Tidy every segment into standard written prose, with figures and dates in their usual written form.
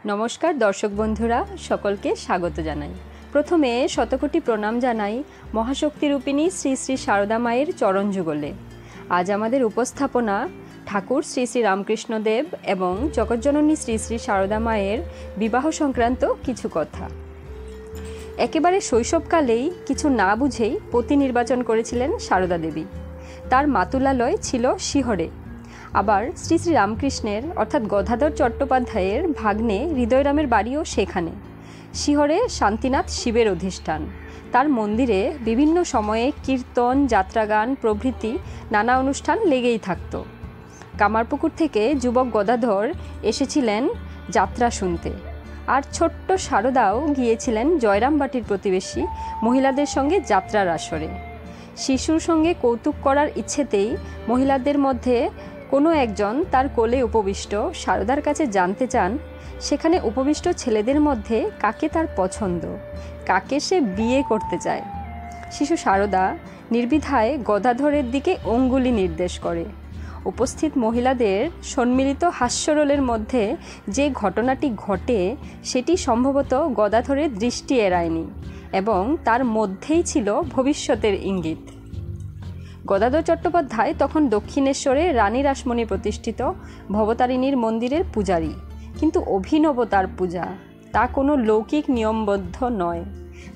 नमस्कार दर्शक बंधुरा सकलके स्वागत जानाई। प्रथमे शतकोटी प्रणाम जानाई महाशक्तिरूपिणी श्री श्री शारदा मायेर चरण जुगले। आज आमादेर उपस्थापना ठाकुर श्री श्री रामकृष्ण देव एवं जगज्जननी श्री श्री शारदा मायेर विवाह संक्रांत किछु कथा। एकेबारे शैशवकालेई किछु ना बुझेई पति निर्बाचन करेछिलेन शारदा देवी। तार मातुलालय छिलो शिहरे। आबार श्री श्री रामकृष्णेर अर्थात गदाधर चट्टोपाध्यायेर भाग्ने हृदयरामेर बाड़ीओ सेखाने। शिहरे शांतिनाथ शिवेर अधिष्ठान। तार मंदिरे विभिन्न समये कीर्तन यात्रागान प्रभृति नाना अनुष्ठान लेगेई थाकतो। कामारपुकुर थेके युवक गदाधर एसेछिलेन यात्रा शुनते और छोट्ट शारदाओ गियेछिलेन जयरामबाटीर प्रतिवेशी महिलादेर संगे यात्रार आसरे। शिशुर संगे कौतुक करार इच्छेतेई महिलादेर मध्य कोनो एकजन तार कोले उपविष्ट शारदार काछे जानते चान सेखाने उपविष्ट छेलेदेर मध्य काके तार पछंद, काके से बिये करते चाय। शिशु शारदा निर्बिधाय गदाधरेर दिके अंगुली निर्देश करे। उपस्थित महिलादेर सम्मिलित हास्यरोलेर मध्य जे घटनाटी घटे सेटी सम्भवत गदाधरेर दृष्टि एड़ायनि एबं तार मध्येई छिलो भविष्यतेर इंगित। गदाधर चट्टोपाध्याय तखन दक्षिणेश्वरे रानी राসমणि प्रतिष्ठित भवतारिणीर मंदिरेर पूजारी, किन्तु अभिनव तार पूजा, ता कोनो लौकिक नियमबद्ध नय।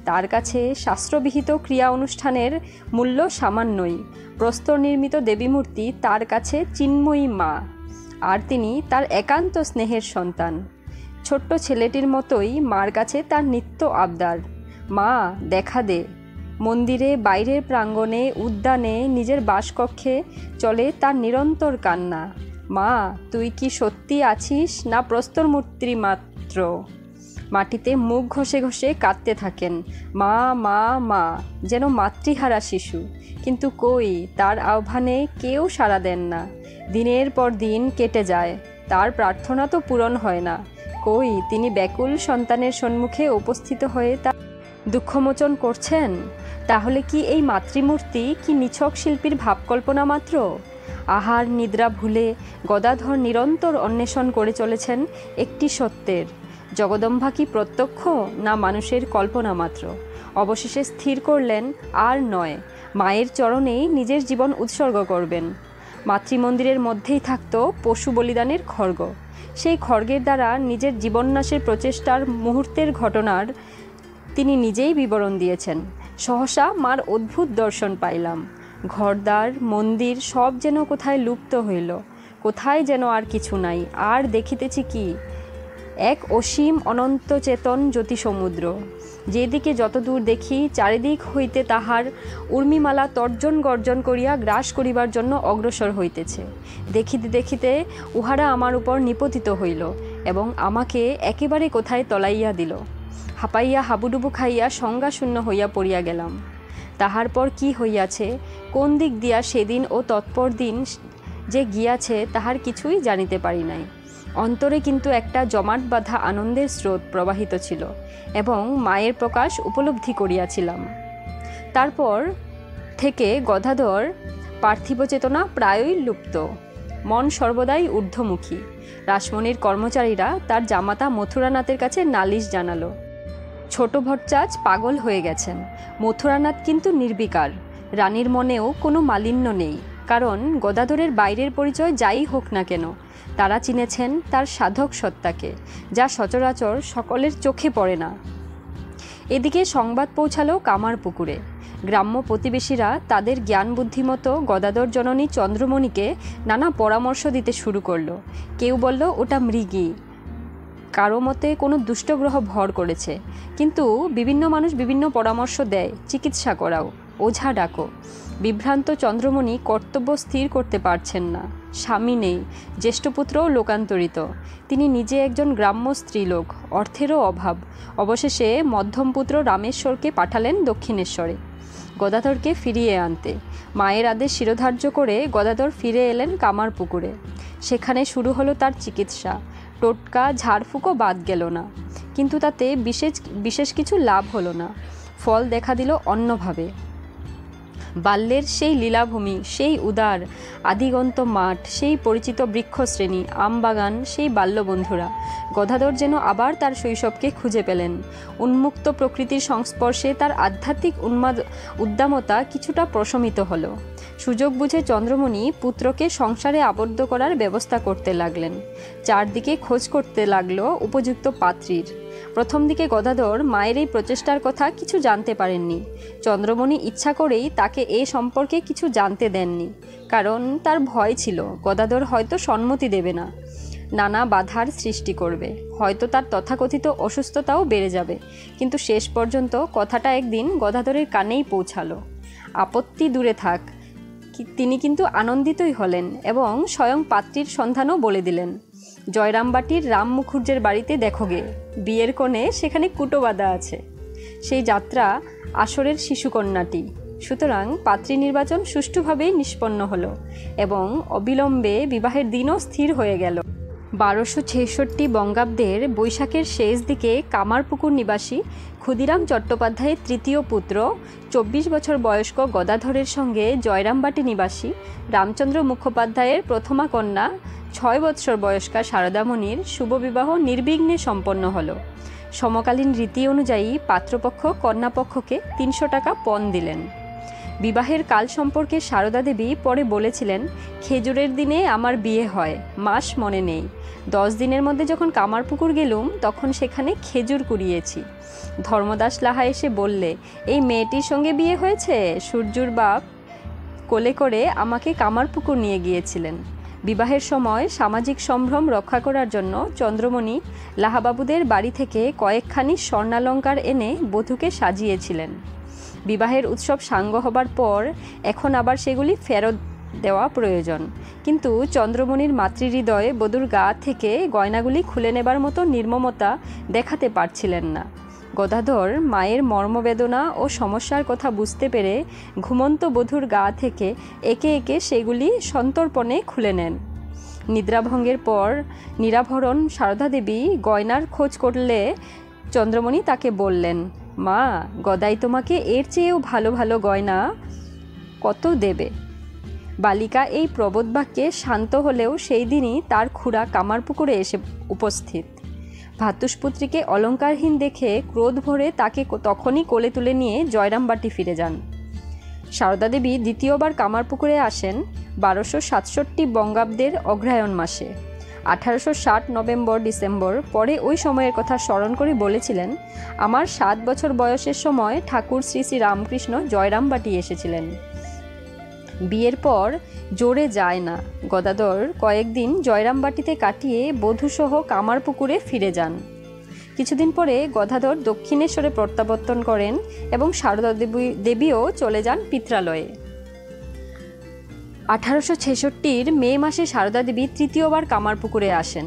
तार काछे शास्त्रविहित क्रिया अनुष्ठानेर मूल्य सामान्यई। प्रस्तर निर्मित देवीमूर्ति तार काछे चिन्मयी मा, आर तिनि तार एकान्त स्नेहेर सन्तान। छोट्ट छेलेटिर मतोई मार काछे तार नित्य आबदार, मा देखा दे। मंदिरे बाइरेर प्रांगणे उद्याने निजेर बाসকক্ষে चले तार निरंतर कान्ना, मा तुई कि सत्यि आछिस ना प्रस्तर मूर्ति मात्र। माटिते मुख घषे घषे काঁদতে থাকেন, मा मा मा, जेन मातृहारा शिशु। किन्तु कई तार आह्वाने केउ साड़ा देन ना। दिनेर पर दिन केटे जाए, तार प्रार्थना तो पूरण हय ना। कई तिनि व्याकुल सन्तानेर सम्मुखे उपस्थित हये तार दुःखमोचन करछेन। ताहले कि एई मातृमूर्ति कि निछक शिल्पीर भावकल्पना मात्र? आहार निद्रा भूले गदाधर निरंतर अन्वेषण करे चलेछेन एकटी सत्येर। जगदम्बा कि प्रत्यक्ष ना मानुषेर कल्पना मात्र? अवशेषे स्थिर करलेन आर नय, मायेर चरणेई निजेर जीवन उत्सर्ग करबेन। मातृमंदिरेर मध्येई थाकतो पशु बलिदानेर खड्ग। सेई खड्गेर द्वारा निजेर जीवननाशेर प्रचेष्टार मुहूर्तेर घटनार तिनि निजेई विवरण दिएछेन। सहसा मार अद्भुत दर्शन पाइलाम। घरदार मंदिर सब जेन कोथाय लुप्त हইল, कोथाय जेन आर किछु नाई। आर देखितेछि कि एक असीम अनंत चेतन ज्योति समुद्र। जेदिके যতদূর देखी चारिदिक हইতে ताहार उर्मिमाला तर्जन गर्जन करिया ग्रास करिबार जन्य अग्रसर हইতেছে। देखिते देखिते उहारा आमार उपर निपतित हইল एबं आमाके एकेबारे कोथाय तलाइया दिल। हापाइया हाबुडुबु खाइया संज्ञा शून्य हइया पड़िया गेलाम। ताहार पर कि हइयाछे, कोन दिक दिया सेदिन ओ तत्पर दिन जे गियाछे ताहार किछुई जानिते पारि नाई। अंतरे किन्तु एकटा जमाट बाधा आनंदेर स्रोत प्रवाहित छिलो एबं मायेर प्रकाश उपलब्धि करियाछिलाम। तारपर थेके गदाधर पार्थिव चेतना प्रायई लुप्त, मन सर्वदाई ऊर्ध्वमुखी। राসমণির कर्मचारीरा तार जामाता मथुरानाथेर काछे नालिश जानालो। छोट भट्टाच पागल हये गेछेन। मथुरानाथ किन्तु निर्विकार। रानीर मनेও कोनो मालिन्य नेই, कारण गदाधरेर बाइरेर परिचय যাই হোক ना केन तारा चिनेছেন तार साधक सत्ताके, যা সচরাচর সকলের চোখে পড়ে না। এদিকে সংবাদ পৌঁছালো কামারপুকুরে। গ্রাম্য প্রতিবেশীরা তাদের জ্ঞান বুদ্ধিমতো গদাধর জননী চন্দ্রমণিকে নানা পরামর্শ দিতে শুরু করলো। কেউ বলল ওটা মৃগী, কারো মতে কোনো দুষ্টগ্রহ ভর করেছে। কিন্তু বিভিন্ন মানুষ বিভিন্ন পরামর্শ দেয়, চিকিৎসা করাও, ওঝা ডাকো। বিভ্রান্ত চন্দ্রমণি কর্তব্য স্থির করতে পারছেন না। স্বামী নেই, জ্যেষ্ঠপুত্রও লোকান্তরিত। তিনি নিজে একজন গ্রাম্য স্ত্রীলোক, অর্থেরও অভাব। অবশেষে মধ্যমপুত্র রামেশ্বরকে পাঠালেন দক্ষিণেশ্বরে গদাধরকে ফিরিয়ে আনতে। মায়ের আদেশ শিরোধার্য করে গদাধর ফিরে এলেন কামারপুকুরে। সেখানে শুরু হলো তার চিকিৎসা। টোটকা ঝাড়ফুঁকও বাদ গেল না, কিন্তু তাতে বিশেষ কিছু লাভ হলো না। ফল দেখা দিল অন্যভাবে। বাল্যের সেই লীলাভূমি, সেই উদার আদিগন্ত মাঠ, সেই পরিচিত বৃক্ষশ্রেণী, আমবাগান, সেই বাল্যবন্ধুরা। গদাধর যেন আবার তার শৈশবকে খুঁজে পেলেন। উন্মুক্ত প্রকৃতির সংস্পর্শে তার আধ্যাত্মিক উদ্দামতা কিছুটা প্রশমিত হলো। সুযোগ বুঝে চন্দ্রমণি পুত্রকে সংসারে আবদ্ধ করার ব্যবস্থা করতে লাগলেন। চারদিকে খোঁজ করতে লাগলো উপযুক্ত পাত্রীর। প্রথম দিকে গদাধর মায়ের এই প্রচেষ্টার কথা কিছু জানতে পারেননি। চন্দ্রমণি ইচ্ছা করেই তাকে এ সম্পর্কে কিছু জানতে দেননি, কারণ তার ভয় ছিল গদাধর হয়তো সম্মতি দেবে না, নানা বাধার সৃষ্টি করবে, হয়তো তার তথাকথিত অসুস্থতাও বেড়ে যাবে। কিন্তু শেষ পর্যন্ত কথাটা একদিন গদাধরের কানেই পৌঁছালো। আপত্তি দূরে থাক, তিনি কিন্তু আনন্দিতই হলেন এবং স্বয়ং পাত্রীর সন্ধানও বলে দিলেন। জয়রামবাটির রাম মুখুজ্জের বাড়িতে দেখো গে, বিয়ের কোণে সেখানে কুটো বাঁধা আছে। সেই যাত্রা আসরের শিশুকন্যাটি। সুতরাং পাত্রী নির্বাচন সুষ্ঠুভাবেই নিষ্পন্ন হলো এবং অবিলম্বে বিবাহের দিনও স্থির হয়ে গেল। 1266 বঙ্গাব্দের বৈশাখের শেষ দিকে কামারপুকুর নিবাসী ক্ষুদিরাম চট্টোপাধ্যায়ের তৃতীয় পুত্র 24 বছর বয়স্ক গদাধরের সঙ্গে জয়রামবাটি নিবাসী রামচন্দ্র মুখোপাধ্যায়ের প্রথমা কন্যা 6 বৎসর বয়স্কা শারদামণির শুভবিবাহ নির্বিঘ্নে সম্পন্ন হলো। সমকালীন রীতি অনুযায়ী পাত্রপক্ষ কন্যাপক্ষকে 300 টাকা পণ দিলেন। বিবাহের কাল সম্পর্কে সারদা দেবী পরে বলেছিলেন, খেজুরের দিনে আমার বিয়ে হয়, মাস মনে নেই। 10 দিনের মধ্যে যখন কামারপুকুর গেলুম তখন সেখানে খেজুর কুড়িয়েছি। ধর্মদাস লাহা এসে বললে, এই মেয়েটির সঙ্গে বিয়ে হয়েছে। সূর্যুর বাপ কোলে করে আমাকে কামারপুকুর নিয়ে গিয়েছিলেন। বিবাহের সময় সামাজিক সম্ভ্রম রক্ষা করার জন্য চন্দ্রমণি লাহাবাবুদের বাড়ি থেকে কয়েকখানি স্বর্ণালঙ্কার এনে বধূকে সাজিয়েছিলেন। বিবাহের উৎসব সাঙ্গ হবার পর এখন আবার সেগুলি ফেরত দেওয়া প্রয়োজন। কিন্তু চন্দ্রমণির মাতৃহৃদয়ে বধূর গা থেকে গয়নাগুলি খুলে নেবার মতো নির্মমতা দেখাতে পারছিলেন না। গদাধর মায়ের মর্মবেদনা ও সমস্যার কথা বুঝতে পেরে ঘুমন্ত বধূর গা থেকে একে একে সেগুলি সন্তর্পণে খুলে নেন। নিদ্রাভঙ্গের পর নিরাভরণ সারদা দেবী গয়নার খোঁজ করলে চন্দ্রমণি তাকে বললেন, মা, গদাই তোমাকে এর চেয়েও ভালো ভালো গয়না কত দেবে। বালিকা এই প্রবোধ বাক্যে শান্ত হলেও সেই দিনই তার খুড়া কামারপুকুরে এসে উপস্থিত। ভাতুষপুত্রীকে অলঙ্কারহীন দেখে ক্রোধ ভরে তাকে তখনই কোলে তুলে নিয়ে জয়রামবাটি ফিরে যান। সারদা দেবী দ্বিতীয়বার কামারপুকুরে আসেন 1267 বঙ্গাব্দের অগ্রহায়ণ মাসে। 1860 নভেম্বর ডিসেম্বর পরে ওই সময়ের কথা স্মরণ করে বলেছিলেন, আমার 7 বছর বয়সের সময় ঠাকুর শ্রী শ্রী রামকৃষ্ণ জয়রামবাটি এসেছিলেন। বিয়ের পর জোরে যায় না। গদাধর কয়েকদিন জয়রামবাটিতে কাটিয়ে বধূসহ কামারপুকুরে ফিরে যান। কিছুদিন পরে গদাধর দক্ষিণেশ্বরে প্রত্যাবর্তন করেন এবং সারদা দেবীও চলে যান পিত্রালয়ে। 1866 মে মাসে সারদা দেবী তৃতীয়বার কামারপুকুরে আসেন।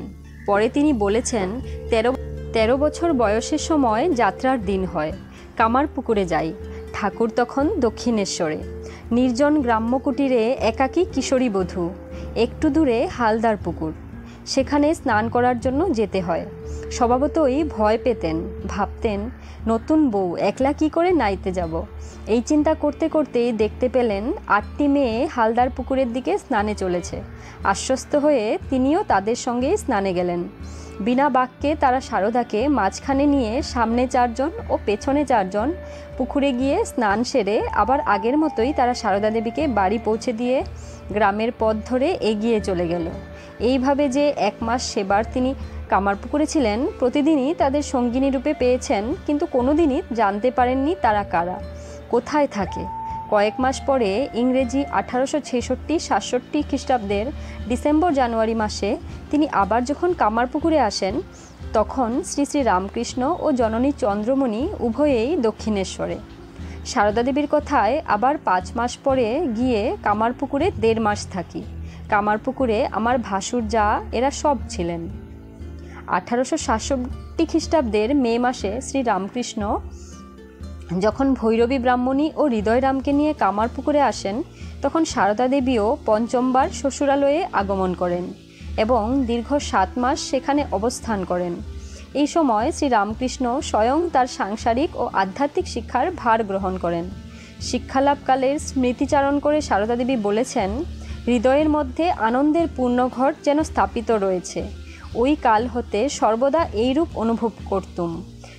পরে তিনি বলেছেন, 13 বছর বয়সের সময় যাত্রার দিন হয়, কামারপুকুরে যাই। ঠাকুর তখন দক্ষিণেশ্বরে। নির্জন গ্রাম্য কুটিরে একাকী কিশোরী বধূ। একটু দূরে হালদার পুকুর, সেখানে স্নান করার জন্য যেতে হয়। স্বভাবতই ভয় পেতেন, ভাবতেন নতুন বউ একলা কি করে নাইতে যাব। এই চিন্তা করতে করতেই দেখতে পেলেন 8টি মেয়ে হালদার পুকুরের দিকে স্নানে চলেছে। আশ্বস্ত হয়ে তিনিও তাদের সঙ্গেই স্নানে গেলেন। বিনা বাক্যে তারা সারদাকে মাঝখানে নিয়ে সামনে 4 জন ও পেছনে 4 জন পুকুরে গিয়ে স্নান সেরে আবার আগের মতোই তারা সারদা দেবীকে বাড়ি পৌঁছে দিয়ে গ্রামের পথ ধরে এগিয়ে চলে গেল। এইভাবে যে 1 মাস সেবার তিনি কামারপুকুরে ছিলেন, প্রতিদিনই তাদের সঙ্গিনী রূপে পেয়েছেন, কিন্তু কোনোদিনই জানতে পারেননি তারা কারা, কোথায় থাকে। কয়েক মাস পরে ইংরেজি 1866-67 খ্রিস্টাব্দের ডিসেম্বর জানুয়ারি মাসে তিনি আবার যখন কামারপুকুরে আসেন, তখন শ্রী শ্রী রামকৃষ্ণ ও জননী চন্দ্রমণি উভয়েই দক্ষিণেশ্বরে। সারদা দেবীর কথায় আবার 5 মাস পরে গিয়ে কামারপুকুরে 1.5 মাস থাকি। কামারপুকুরে আমার ভাসুর যা এরা সব ছিলেন। 1867 খ্রিস্টাব্দের মে মাসে শ্রী রামকৃষ্ণ যখন ভৈরবী ব্রাহ্মণী ও হৃদয়রামকে নিয়ে কামারপুকুরে আসেন, তখন সারদা দেবীও পঞ্চমবার শ্বশুরালয়ে আগমন করেন এবং দীর্ঘ 7 মাস সেখানে অবস্থান করেন। এই সময় শ্রী রামকৃষ্ণ স্বয়ং তার সাংসারিক ও আধ্যাত্মিক শিক্ষার ভার গ্রহণ করেন। শিক্ষালাভকালের স্মৃতিচারণ করে সারদা দেবী বলেছেন, হৃদয়ের মধ্যে আনন্দের পূর্ণঘট যেন স্থাপিত রয়েছে। ওই কাল হতে সর্বদা এইরূপ অনুভব করতুম।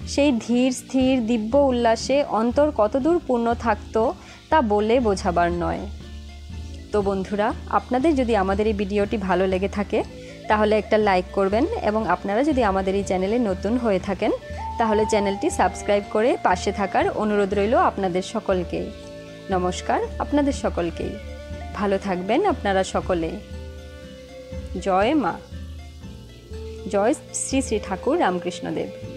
সেই ধীর স্থির দিব্য উল্লাসে অন্তর কতদূর পূর্ণ থাকতো তা বলে বোঝাবার নয়। তো বন্ধুরা, আপনাদের যদি আমাদের এই ভিডিওটি ভালো লেগে থাকে তাহলে একটা লাইক করবেন, এবং আপনারা যদি আমাদের এই চ্যানেলে নতুন হয়ে থাকেন তাহলে চ্যানেলটি সাবস্ক্রাইব করে পাশে থাকার অনুরোধ রইল আপনাদের সকলকেই। নমস্কার আপনাদের সকলকেই। ভালো থাকবেন আপনারা সকলে। জয় মা। জয় শ্রী শ্রী ঠাকুর রামকৃষ্ণদেব।